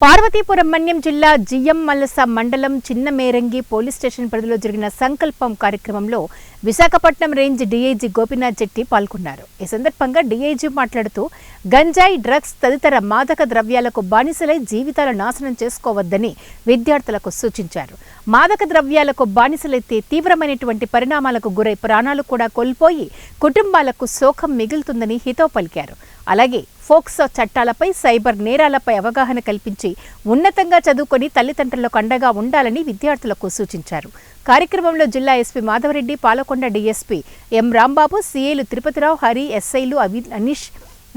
పార్వతీపురం మన్యం జిల్లా జియ్యంమలస మండలం చిన్నమేరంగి police station పరిధిలో జరిగిన సంకల్పం కార్యక్రమంలో విశాఖపట్నం రేంజ్ డీఐజీ గోపీనాథ్ జెట్టి పాల్గొన్నారు. ఈ సందర్భంగా డీఐజీ మాట్లాడుతూ గంజాయి, డ్రగ్స్ తదితర మాదక ద్రవ్యాలకు బానిసలై జీవితాల నాశనం చేసుకోవద్దని విద్యార్థులకు సూచించారు. మాదక ద్రవ్యాలకు బానిసలైతే తీవ్రమైనటువంటి పరిణామాలకు గురై ప్రాణాలు కూడా కోల్పోయి కుటుంబాలకు శోకం మిగులుతుందని హితవు పలికారు. అలాగే ఫోక్సో చట్టాలపై, సైబర్ నేరాలపై అవగాహన కల్పించి ఉన్నతంగా చదువుకొని తల్లిదండ్రులకు అండగా ఉండాలని విద్యార్థులకు సూచించారు. కార్యక్రమంలో జిల్లా SP Madhavareddy, Palakonda DSP M Rambabu, సీఏలు తిరుపతిరావు, హరి, ఎస్ఐలు అనీష్,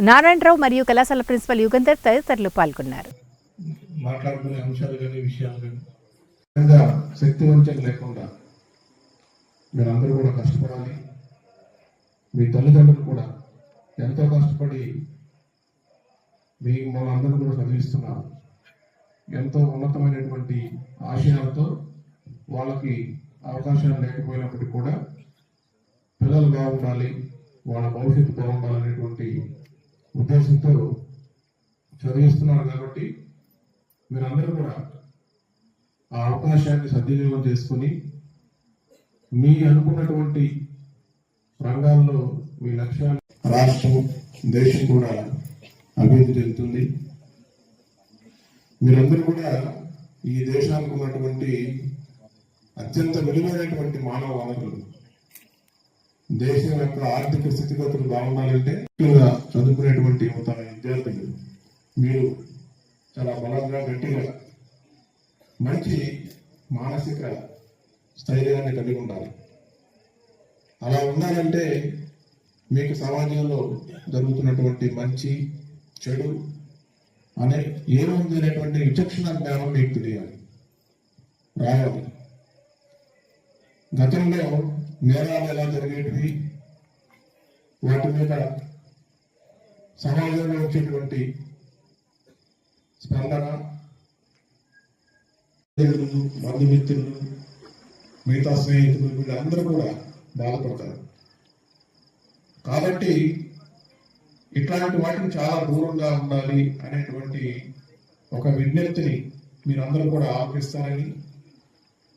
నారాయణరావు మరియు కళాశాల ప్రిన్సిపల్ యుగంధర్ తదితరులు పాల్గొన్నారు. మీ తల్లిదండ్రులు కూడా ఎంతో కష్టపడి మనందరూ కూడా చదివిస్తున్నారు. ఎంతో ఉన్నతమైనటువంటి ఆశయాలతో వాళ్ళకి అవకాశాలు లేకపోయినప్పటికీ కూడా పిల్లలు బాగుండాలి, వాళ్ళ భవిష్యత్తు బాగుండాలనేటువంటి ఉద్దేశంతో చదివిస్తున్నారు. కాబట్టి మీరందరూ కూడా ఆ అవకాశాన్ని సద్వినియోగం చేసుకుని మీ అనుకున్నటువంటి రంగాల్లో మీ లక్ష్యాలు రాష్ట్రం, దేశం కూడా అభివృద్ధి చెందుతుంది. మీరందరూ కూడా ఈ దేశానికి ఉన్నటువంటి అత్యంత విలువైనటువంటి మానవ వనరులు. దేశం యొక్క ఆర్థిక స్థితిగతులు బాగుండాలంటే ముఖ్యంగా చదువుకునేటువంటి యువత విద్యార్థులు మీరు చాలా బలంగా, గట్టిగా, మంచి మానసిక స్థైర్యాన్ని కలిగి ఉండాలి. అలా ఉండాలంటే మీకు సమాజంలో జరుగుతున్నటువంటి మంచి, చెడు అనే ఏముంది అనేటువంటి విచక్షణ జ్ఞానం మీకు తెలియాలి, రావాలి. గతంలో నేరాలు ఎలా జరిగేటివి, వాటి మీద సమాజంలో వచ్చేటువంటి స్పందన, బంధుమిత్రులు, మిగతా స్నేహితులు వీళ్ళందరూ కూడా బాధపడతారు. కాబట్టి ఇట్లాంటి వాటికి చాలా దూరంగా ఉండాలి అనేటువంటి ఒక విజ్ఞప్తిని మీరందరూ కూడా ఆలపిస్తారని,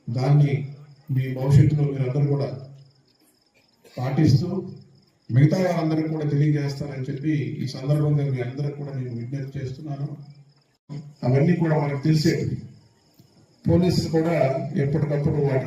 దాన్ని మీ భవిష్యత్తులో మీరందరూ కూడా పాటిస్తూ మిగతా వాళ్ళందరికీ కూడా తెలియజేస్తారని చెప్పి ఈ సందర్భంగా మీ అందరికి కూడా నేను విజ్ఞప్తి చేస్తున్నాను. అవన్నీ కూడా మనకు తెలిసేవి. పోలీసులు కూడా ఎప్పటికప్పుడు వాటి